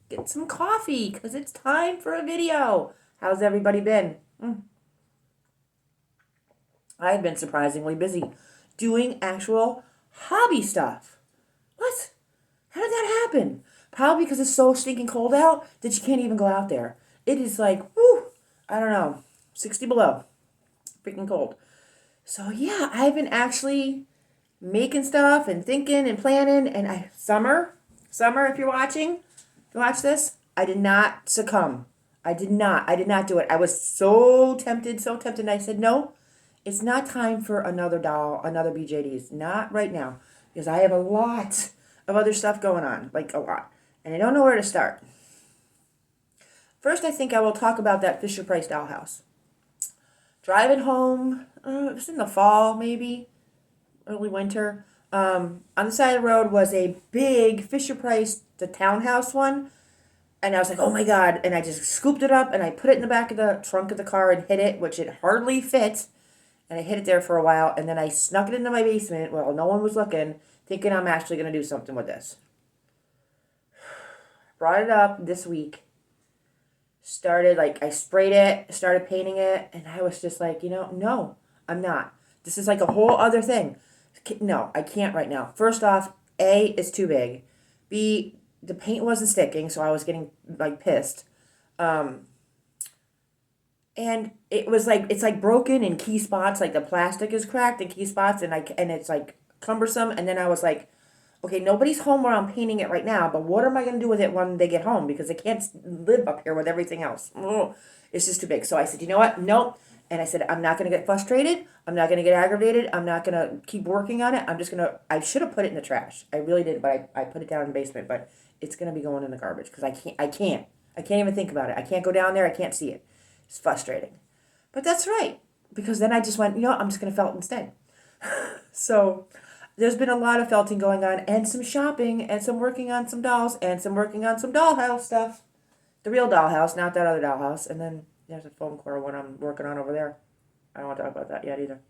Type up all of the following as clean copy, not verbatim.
get some coffee because it's time for a video. How's everybody been? I've been surprisingly busy doing actual hobby stuff. What? How did that happen? Probably because it's so stinking cold out that you can't even go out there. It is like, whoo, I don't know, 60 below. Freaking cold. So yeah, I've been actually making stuff and thinking and planning. And summer, if you're watching, if you watch this, I did not succumb. I did not do it. I was so tempted, so tempted. And I said, no, it's not time for another doll, another BJDs. Not right now. Because I have a lot of other stuff going on. Like a lot. And I don't know where to start. First, I think I will talk about that Fisher-Price dollhouse. Driving home, it was in the fall, maybe, early winter. On the side of the road was a big Fisher-Price, the townhouse one. And I was like, oh my God. And I just scooped it up and I put it in the back of the trunk of the car and hid it, which it hardly fit. And I hid it there for a while. And then I snuck it into my basement while no one was looking, thinking I'm actually going to do something with this. Brought it up this week. I sprayed it, started painting it. And I was just like, no, I'm not. This is like a whole other thing. No, I can't right now. First off, A, it's too big. B, the paint wasn't sticking, so I was getting like pissed. And it's like broken in key spots, like the plastic is cracked in key spots, and it's like cumbersome. And then I was like, okay, nobody's home where I'm painting it right now, but what am I gonna do with it when they get home? Because I can't live up here with everything else. It's just too big. So I said, you know what? Nope. And I said, I'm not going to get frustrated. I'm not going to get aggravated. I'm not going to keep working on it. I should have put it in the trash. I really did, but I put it down in the basement. But it's going to be going in the garbage because I can't even think about it. I can't go down there. I can't see it. It's frustrating. But that's right. Because then I just went, I'm just going to felt instead. So there's been a lot of felting going on and some shopping and some working on some dolls and some working on some dollhouse stuff. The real dollhouse, not that other dollhouse. And then there's a foam core one I'm working on over there. I don't want to talk about that yet either.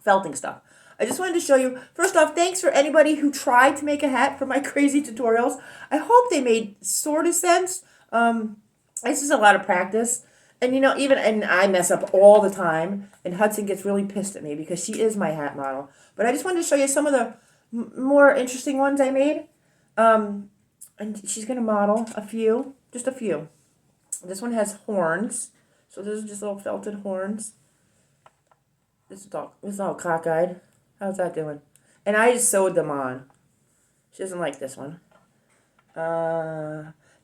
Felting stuff. I just wanted to show you. First off, thanks for anybody who tried to make a hat for my crazy tutorials. I hope they made sort of sense. It's just a lot of practice. And and I mess up all the time. And Hudson gets really pissed at me because she is my hat model. But I just wanted to show you some of the more interesting ones I made. And she's going to model a few. Just a few. This one has horns. So those are just little felted horns. This is all cockeyed. How's that doing? And I just sewed them on. She doesn't like this one.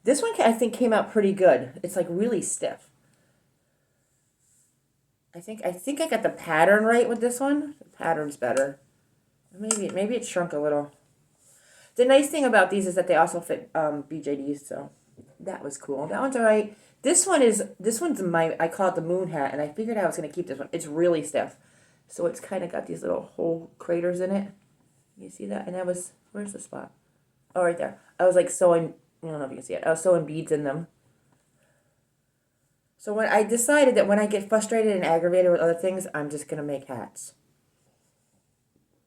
This one I think came out pretty good. It's like really stiff. I think I got the pattern right with this one. The pattern's better. Maybe it shrunk a little. The nice thing about these is that they also fit BJDs, so that was cool. That one's alright. This one's I call it the moon hat, and I figured I was going to keep this one. It's really stiff. So it's kind of got these little hole craters in it. You see that? And where's the spot? Oh, right there. I was like sewing, I don't know if you can see it. I was sewing beads in them. So when I decided that when I get frustrated and aggravated with other things, I'm just going to make hats.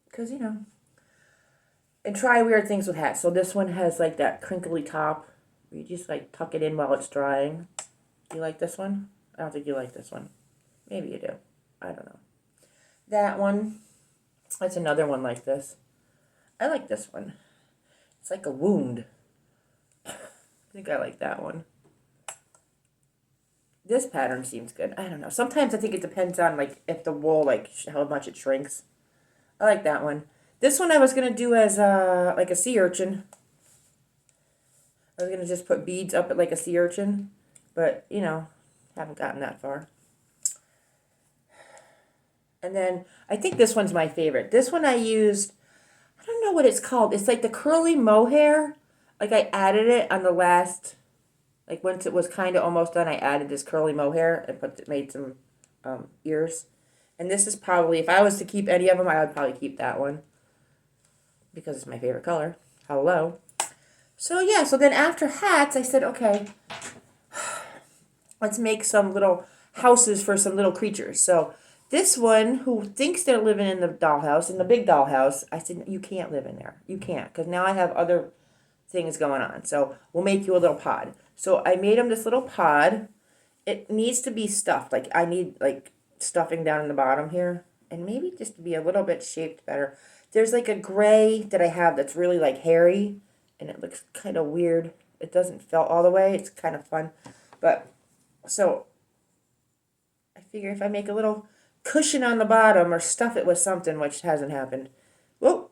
Because, and try weird things with hats. So this one has like that crinkly top. You just like tuck it in while it's drying. You like this one? I don't think you like this one. Maybe you do. I don't know. That one. That's another one like this. I like this one. It's like a wound. I think I like that one. This pattern seems good. I don't know. Sometimes I think it depends on like if the wool, like how much it shrinks. I like that one. This one I was going to do as like a sea urchin. I was going to just put beads up it like a sea urchin. But, haven't gotten that far. And then I think this one's my favorite. This one I used, I don't know what it's called. It's like the curly mohair. Like I added it on the last, like once it was kind of almost done, I added this curly mohair and made some ears. And this is probably, if I was to keep any of them, I would probably keep that one. Because it's my favorite color. Hello. So yeah, so then after hats, I said, okay, let's make some little houses for some little creatures. So this one, who thinks they're living in the dollhouse, in the big dollhouse, I said, you can't live in there. You can't. Because now I have other things going on. So we'll make you a little pod. So I made him this little pod. It needs to be stuffed. Like I need like stuffing down in the bottom here. And maybe just to be a little bit shaped better. There's like a gray that I have that's really like hairy. And it looks kind of weird. It doesn't fill all the way. It's kind of fun. But so I figure if I make a little cushion on the bottom or stuff it with something, which hasn't happened. Whoa.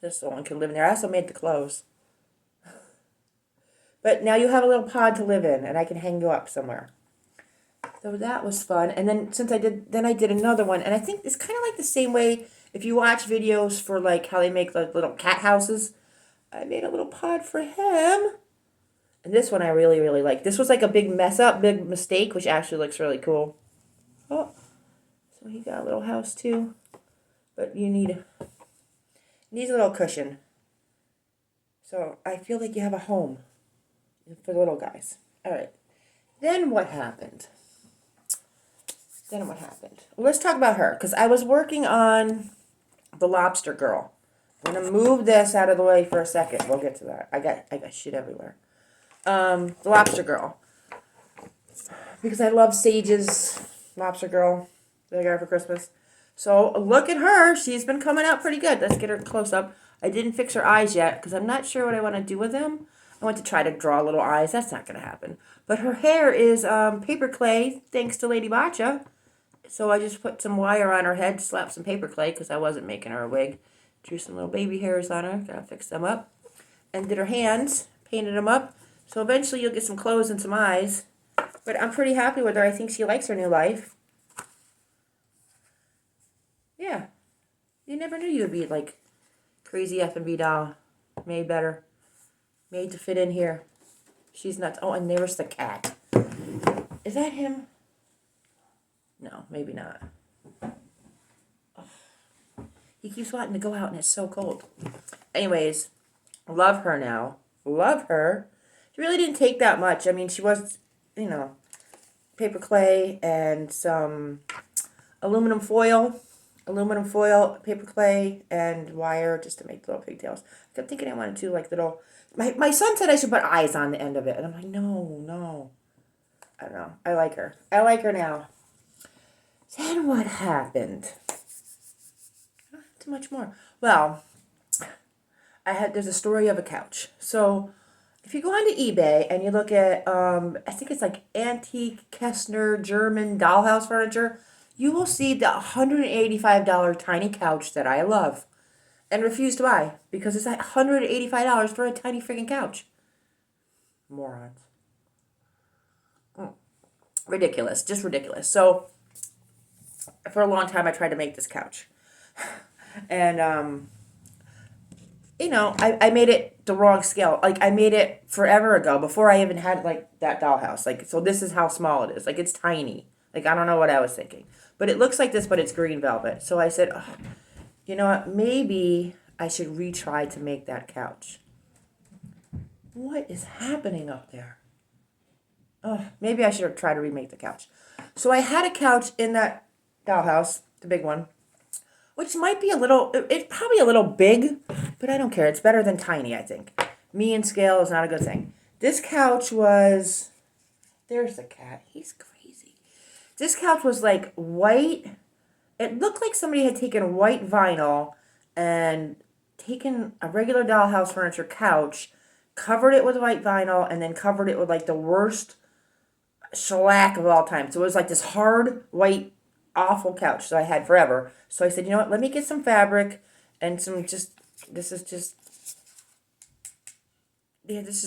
This one can live in there. I also made the clothes. But now you have a little pod to live in, and I can hang you up somewhere. So that was fun. And then I did another one, and I think it's kind of like the same way if you watch videos for like how they make like little cat houses. I made a little pod for him. And this one I really, really like. This was like a big mess up, big mistake, which actually looks really cool. Oh, so he got a little house too. But needs a little cushion. So I feel like you have a home for the little guys. All right. Then what happened? Well, let's talk about her. Because I was working on the lobster girl. I'm going to move this out of the way for a second. We'll get to that. I got shit everywhere. The lobster girl. Because I love Sage's lobster girl that I got her for Christmas. So look at her. She's been coming out pretty good. Let's get her close up. I didn't fix her eyes yet because I'm not sure what I want to do with them. I want to try to draw little eyes. That's not going to happen. But her hair is paper clay, thanks to Lady Bacha. So I just put some wire on her head, slapped some paper clay because I wasn't making her a wig. Drew some little baby hairs on her. Gotta fix them up. And did her hands, painted them up. So eventually you'll get some clothes and some eyes. But I'm pretty happy with her. I think she likes her new life. Yeah. You never knew you'd be like crazy F&B doll. Made better. Made to fit in here. She's nuts. Oh, and there's the cat. Is that him? No, maybe not. Oh. He keeps wanting to go out and it's so cold. Anyways, love her now. Love her. She really didn't take that much. I mean, she was, paper clay and some aluminum foil, paper clay, and wire just to make little pigtails. I kept thinking I wanted to like little... My son said I should put eyes on the end of it. And I'm like, no. I don't know. I like her. I like her now. Then what happened? Not too much more. Well, there's a story of a couch. So if you go onto eBay and you look at, I think it's like antique Kessner German dollhouse furniture, you will see the $185 tiny couch that I love and refuse to buy because it's like $185 for a tiny freaking couch. Morons. Ridiculous. Just ridiculous. So for a long time I tried to make this couch. And, I made it the wrong scale. Like, I made it forever ago, before I even had, like, that dollhouse. Like, so this is how small it is. Like, it's tiny. Like, I don't know what I was thinking. But it looks like this, but it's green velvet. So I said, you know what? Maybe I should retry to make that couch. What is happening up there? Maybe I should try to remake the couch. So I had a couch in that dollhouse, the big one, which might be it's probably a little big, but I don't care. It's better than tiny, I think. Me and scale is not a good thing. This couch was, there's the cat. He's crazy. This couch was like white. It looked like somebody had taken white vinyl and taken a regular dollhouse furniture couch, covered it with white vinyl, and then covered it with like the worst shellac of all time. So it was like this hard, white, awful couch that I had forever. So I said, you know what, let me get some fabric and this is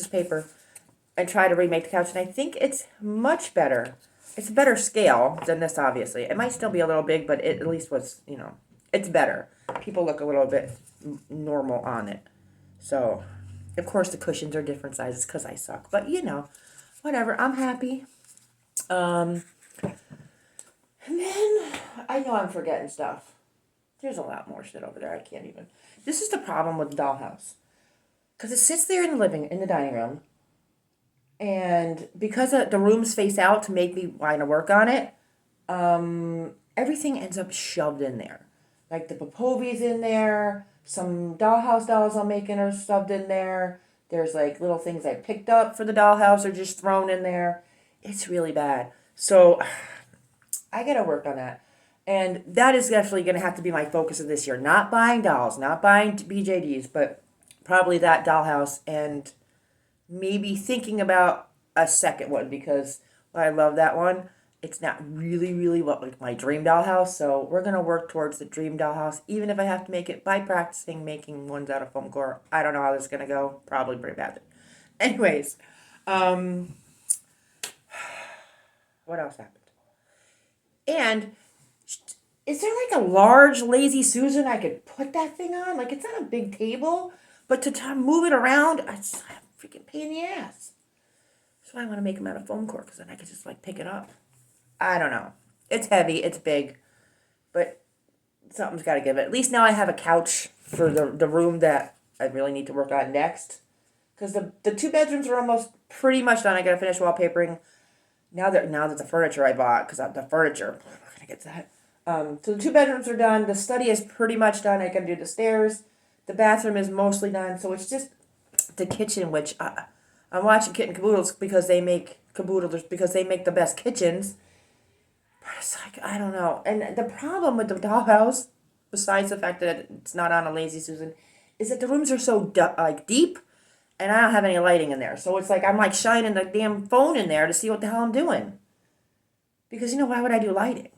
paper, and try to remake the couch. And I think it's much better. It's a better scale than this, obviously. It might still be a little big, but it at least was, it's better. People look a little bit normal on it. So, of course, the cushions are different sizes because I suck. But, whatever. I'm happy. And then, I know I'm forgetting stuff. There's a lot more shit over there. I can't even. This is the problem with the dollhouse. Because it sits there in the dining room. And because the rooms face out to make me want to work on it, everything ends up shoved in there. Like the Popovi's in there, some dollhouse dolls I'm making are stuffed in there. There's like little things I picked up for the dollhouse are just thrown in there. It's really bad. So I gotta work on that. And that is definitely gonna have to be my focus of this year. Not buying dolls, not buying BJDs, but probably that dollhouse and maybe thinking about a second one because I love that one. It's not really what like my dream dollhouse, so we're gonna work towards the dream dollhouse, even if I have to make it by practicing making ones out of foam core. I don't know how this is gonna go. Probably pretty bad. Anyways, um, what else happened? And is there like a large lazy Susan I could put that thing on? Like it's on a big table, but to move it around, it's a freaking pain in the ass. That's why I want to make them out of foam core because then I could just like pick it up. I don't know. It's heavy. It's big, but something's got to give it. At least now I have a couch for the room that I really need to work on next. Because the two bedrooms are almost pretty much done. I got to finish wallpapering. Now that the furniture I bought, because the furniture, where can I get that? So the two bedrooms are done. The study is pretty much done. I got to do the stairs. The bathroom is mostly done. So it's just the kitchen, which I'm watching Kitten Caboodles because they make the best kitchens. But it's like, I don't know. And the problem with the dollhouse, besides the fact that it's not on a Lazy Susan, is that the rooms are so deep and I don't have any lighting in there. So it's like I'm like shining the damn phone in there to see what the hell I'm doing. Because, why would I do lighting?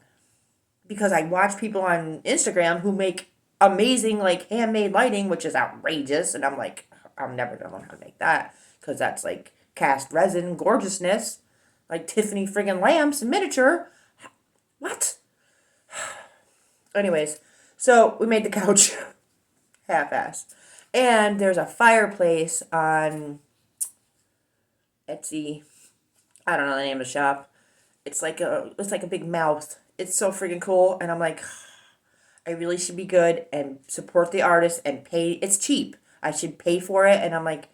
Because I watch people on Instagram who make amazing, like, handmade lighting, which is outrageous. And I'm like, I'm never going to learn how to make that. Because that's, like, cast resin gorgeousness. Like Tiffany friggin' lamps in miniature. What? Anyways, so we made the couch half-ass. And there's a fireplace on Etsy. I don't know the name of the shop. It's like a big mouth. It's so freaking cool. And I'm like, I really should be good and support the artist and pay. It's cheap. I should pay for it. And I'm like,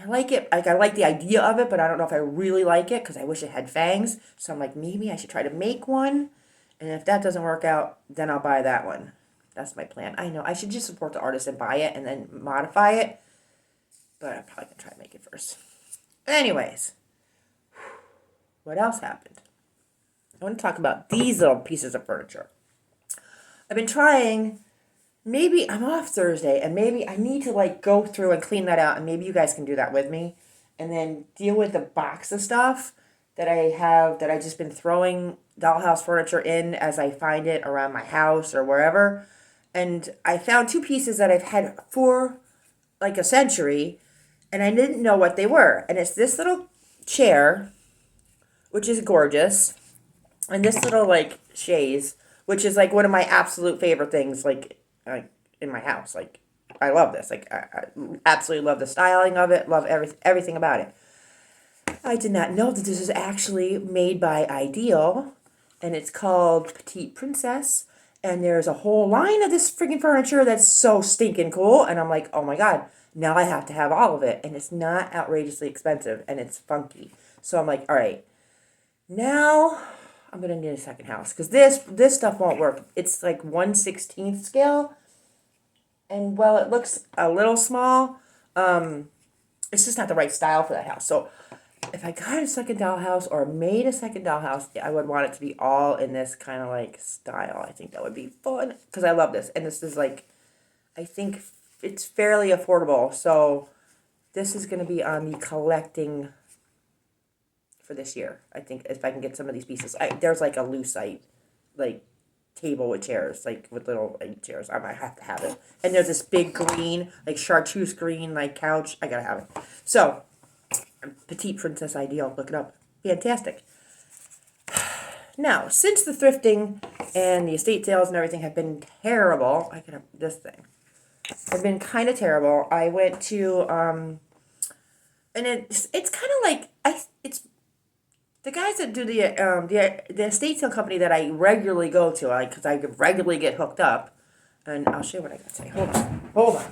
I like it. Like, I like the idea of it, but I don't know if I really like it because I wish it had fangs. So I'm like, maybe I should try to make one. And if that doesn't work out, then I'll buy that one. That's my plan. I know. I should just support the artist and buy it and then modify it. But I'm probably going to try to make it first. Anyways. What else happened? I want to talk about these little pieces of furniture. I've been trying. Maybe I'm off Thursday and maybe I need to like go through and clean that out and maybe you guys can do that with me. And then deal with the box of stuff that I have that I just been throwing dollhouse furniture in as I find it around my house or wherever. And I found two pieces that I've had for like a century and I didn't know what they were. And it's this little chair, which is gorgeous, and this little like chaise, which is like one of my absolute favorite things like in my house. Like I love this. Like I absolutely love the styling of it. Love everything about it. I did not know that this is actually made by Ideal, and it's called Petite Princess. And there's a whole line of this freaking furniture that's so stinking cool. And I'm like, oh my God, now I have to have all of it. And it's not outrageously expensive, and it's funky. So I'm like, all right, now I'm going to need a second house. Because this stuff won't work. It's like 1/16 scale. And while it looks a little small, it's just not the right style for that house. So if I got a second dollhouse or made a second dollhouse, I would want it to be all in this kind of like style. I think that would be fun because I love this. And this is like, I think it's fairly affordable. So this is going to be on the collecting for this year. I think if I can get some of these pieces. There's like a lucite, like table with chairs, like with little like chairs. I might have to have it. And there's this big green, like chartreuse green, like couch. I gotta have it. So Petite Princess Ideal, look it up. Fantastic. Now, since the thrifting and the estate sales and everything have been terrible, I could have this thing. Have been kind of terrible. I went to and it's kind of like it's the guys that do the estate sale company that I regularly go to, because I regularly get hooked up, and I'll show you what I got today. Hold on.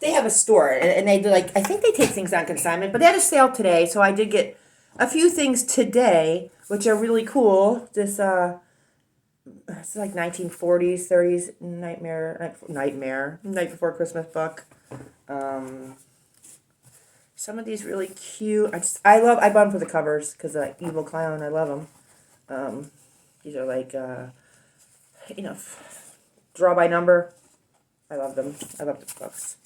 They have a store, and they do I think they take things on consignment, but they had a sale today, so I did get a few things today which are really cool. This it's like 1940s, 30s Night Before Christmas book. Some of these really cute. I bought them for the covers because Evil Clown. I love them. These are like draw by number. I love them. I love the books.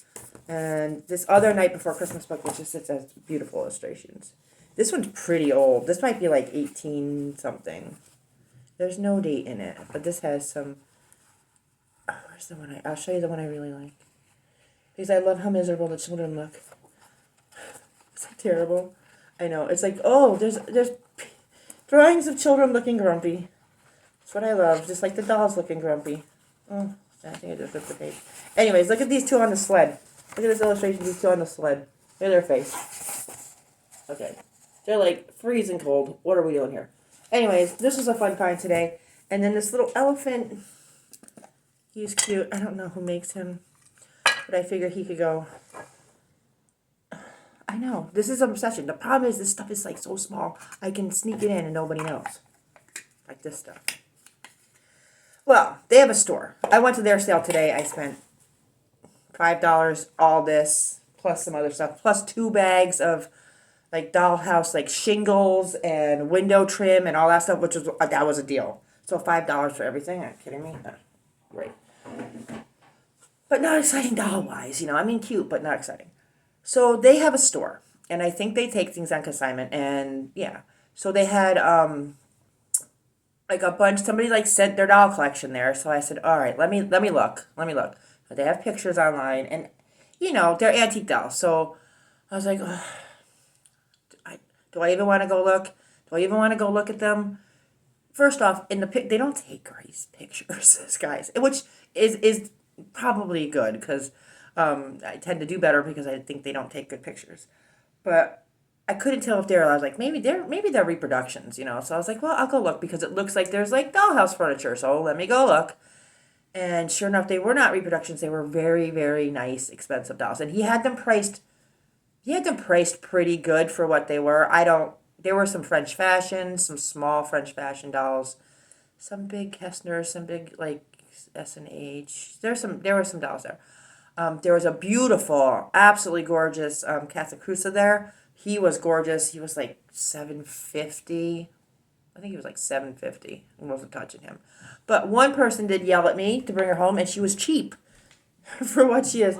And this other Night Before Christmas book, which just has beautiful illustrations. This one's pretty old. This might be like 18 something. There's no date in it, but this has some. Oh, where's the one I'll show you the one I really like. Because I love how miserable the children look. It's like terrible. I know. It's like, oh, there's drawings of children looking grumpy. That's what I love. Just like the dolls looking grumpy. Oh, I think I just ripped the page. Anyways, look at these two on the sled. Look at this illustration of these two on the sled. Here's their face. Okay. They're like freezing cold. What are we doing here? Anyways, this was a fun find today. And then this little elephant. He's cute. I don't know who makes him. But I figure he could go. I know. This is an obsession. The problem is this stuff is like so small. I can sneak it in and nobody knows. Like this stuff. Well, they have a store. I went to their sale today. I spent $5 all this, plus some other stuff, plus 2 bags of like dollhouse, like shingles and window trim and all that stuff, which was that was a deal. So $5 for everything. Are you kidding me? Great. But not exciting doll-wise, I mean, cute, but not exciting. So they have a store, and I think they take things on consignment, and yeah. So they had like a bunch. Somebody like sent their doll collection there. So I said, all right, let me look. But they have pictures online, and they're antique dolls. So I was like, oh, do I even want to go look? Do I even want to go look at them? First off, they don't take great pictures, guys, which is probably good because I tend to do better because I think they don't take good pictures. But I couldn't tell if I was like, maybe they're reproductions, So I was like, well, I'll go look because it looks like there's like dollhouse furniture. So let me go look. And sure enough, they were not reproductions. They were very, very nice, expensive dolls. And he had them priced pretty good for what they were. There were some French fashion, some small French fashion dolls, some big Kessner, some big like S&H. There were some dolls there. There was a beautiful, absolutely gorgeous Cathacrusa there. He was gorgeous. He was like $750. I think he was like $750. I wasn't touching him. But one person did yell at me to bring her home, and she was cheap for what she is.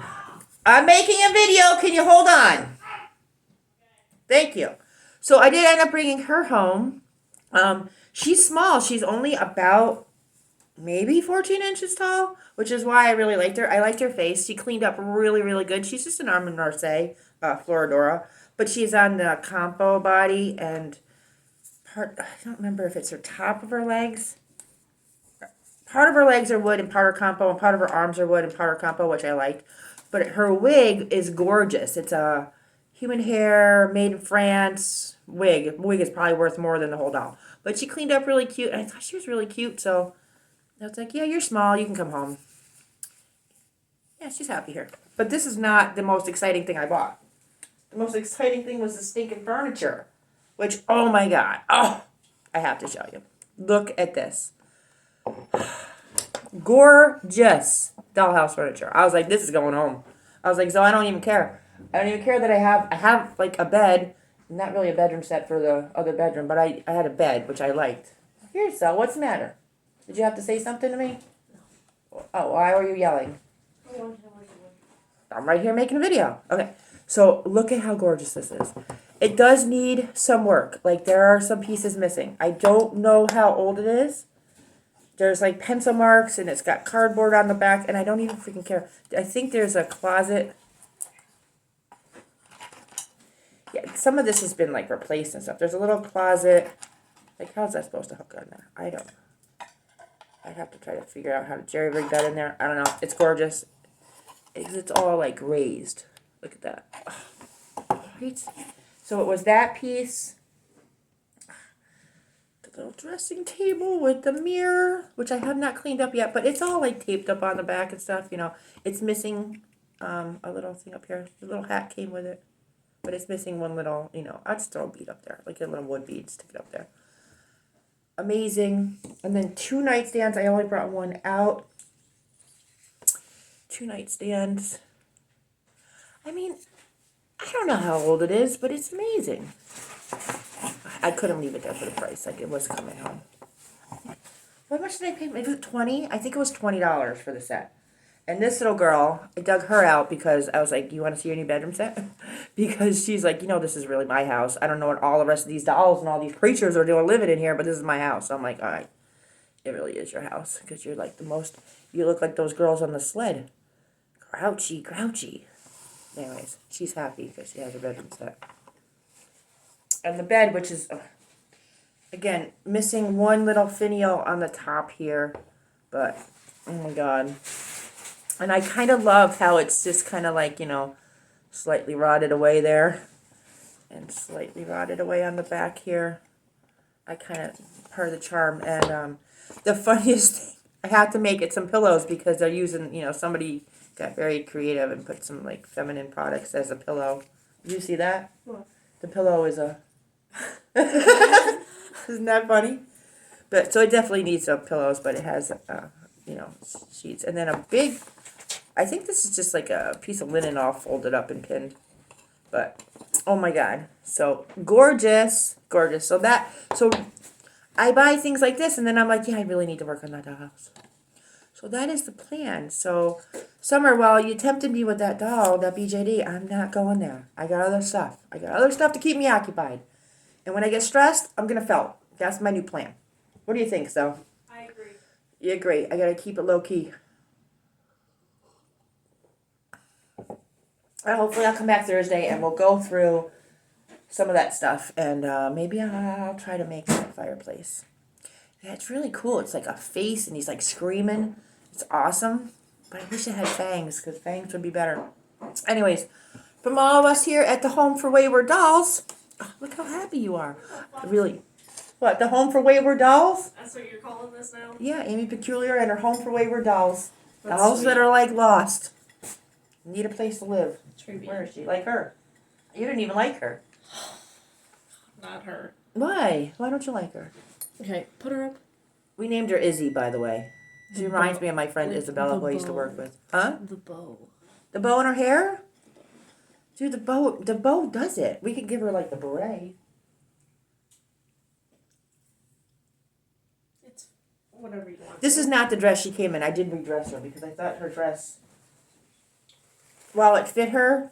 I'm making a video. Can you hold on? Thank you. So I did end up bringing her home. She's small. She's only about maybe 14 inches tall, which is why I really liked her. I liked her face. She cleaned up really, really good. She's just an Armand Marseille, Floridora, but she's on the compo body and I don't remember if it's her top of her legs. Part of her legs are wood and part are compo, and part of her arms are wood and part are compo, which I liked. But her wig is gorgeous. It's a human hair, made in France wig. Wig is probably worth more than the whole doll. But she cleaned up really cute, and I thought she was really cute, so I was like, yeah, you're small. You can come home. Yeah, she's happy here. But this is not the most exciting thing I bought. The most exciting thing was the stinking furniture, which, oh my God. Oh, I have to show you. Look at this. Gorgeous dollhouse furniture. I was like, this is going home. I was like, so I don't even care. I don't even care that I have like a bed. Not really a bedroom set for the other bedroom, but I had a bed, which I liked. Here, so what's the matter? Did you have to say something to me? Oh, why were you yelling? I'm right here making a video. Okay, so look at how gorgeous this is. It does need some work. Like, there are some pieces missing. I don't know how old it is. There's, like, pencil marks, and it's got cardboard on the back, and I don't even freaking care. I think there's a closet. Yeah, some of this has been, like, replaced and stuff. There's a little closet. Like, how's that supposed to hook on there? I don't know. I'd have to try to figure out how to jerry-rig that in there. I don't know. It's gorgeous. It's all, like, raised. Look at that. Right? So it was that piece. The little dressing table with the mirror, which I have not cleaned up yet, but it's all, like, taped up on the back and stuff, It's missing a little thing up here. The little hat came with it. But it's missing one little, I'd just throw a bead up there. Like a little wood bead, stick it up there. amazing. And then 2 nightstands. I only brought one out. 2 nightstands. I mean, I don't know how old it is, but it's amazing. I couldn't leave it there for the price. Like, it was coming home. How much did I pay? Maybe it was 20? I think it was $20 for the set. And this little girl, I dug her out because I was like, you want to see your new bedroom set? Because she's like, this is really my house. I don't know what all the rest of these dolls and all these creatures are doing living in here, but this is my house. So I'm like, all right, it really is your house. Because you're like you look like those girls on the sled. Grouchy. Anyways, she's happy because she has her bedroom set. And the bed, which is, again, missing one little finial on the top here. But, oh my God. And I kind of love how it's just kind of like, slightly rotted away there. And slightly rotted away on the back here. I kind of, part of the charm. And the funniest thing, I have to make it some pillows because they're using, somebody got very creative and put some, like, feminine products as a pillow. Did you see that? What? The pillow is a... Isn't that funny? But, so it definitely needs some pillows, but it has, sheets. And then a big... I think this is just like a piece of linen all folded up and pinned. But, oh my God. So, gorgeous. So I buy things like this and then I'm like, yeah, I really need to work on that dollhouse. So that is the plan. So, Summer, while you tempted me with that doll, that BJD, I'm not going there. I got other stuff. To keep me occupied. And when I get stressed, I'm going to felt. That's my new plan. What do you think, so? I agree. You agree. I got to keep it low-key. Hopefully I'll come back Thursday and we'll go through some of that stuff. And maybe I'll try to make that fireplace. Yeah, it's really cool. It's like a face and he's like screaming. It's awesome. But I wish it had fangs because fangs would be better. Anyways, from all of us here at the Home for Wayward Dolls. Oh, look how happy you are. Really. What, the Home for Wayward Dolls? That's what you're calling this now? Yeah, Amy Peculiar and her Home for Wayward Dolls. That's Dolls sweet. that are like lost. Need a place to live. Tribute. Where is she? Like her. You didn't even like her. Not her. Why? Why don't you like her? Okay, put her up. We named her Izzy, by the way. She The reminds bow. me of my friend With Isabella, the who I used to bow. work with. Huh? The bow. The bow in her hair? Dude, the bow does it. We could give her like the beret. It's whatever you want. This is not the dress she came in. I did redress her because I thought her dress, while it fit her,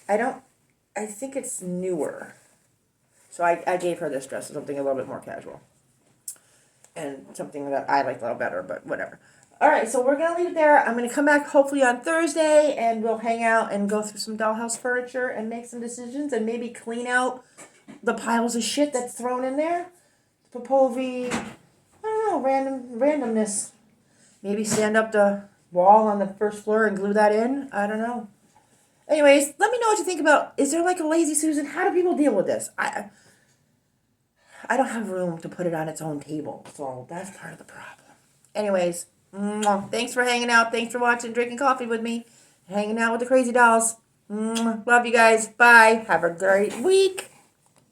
I think it's newer. So I gave her this dress, something a little bit more casual. And something that I like a little better, but whatever. All right, so we're going to leave it there. I'm going to come back hopefully on Thursday, and we'll hang out and go through some dollhouse furniture and make some decisions and maybe clean out the piles of shit that's thrown in there. Popovi, I don't know, randomness. Maybe stand up the wall on the first floor and glue that in. I don't know. Anyways, let me know what you think about, is there like a lazy Susan? How do people deal with this? I don't have room to put it on its own table, so that's part of the problem. Anyways, thanks for hanging out. Thanks for watching, drinking coffee with me, hanging out with the crazy dolls. Love you guys. Bye. Have a great week.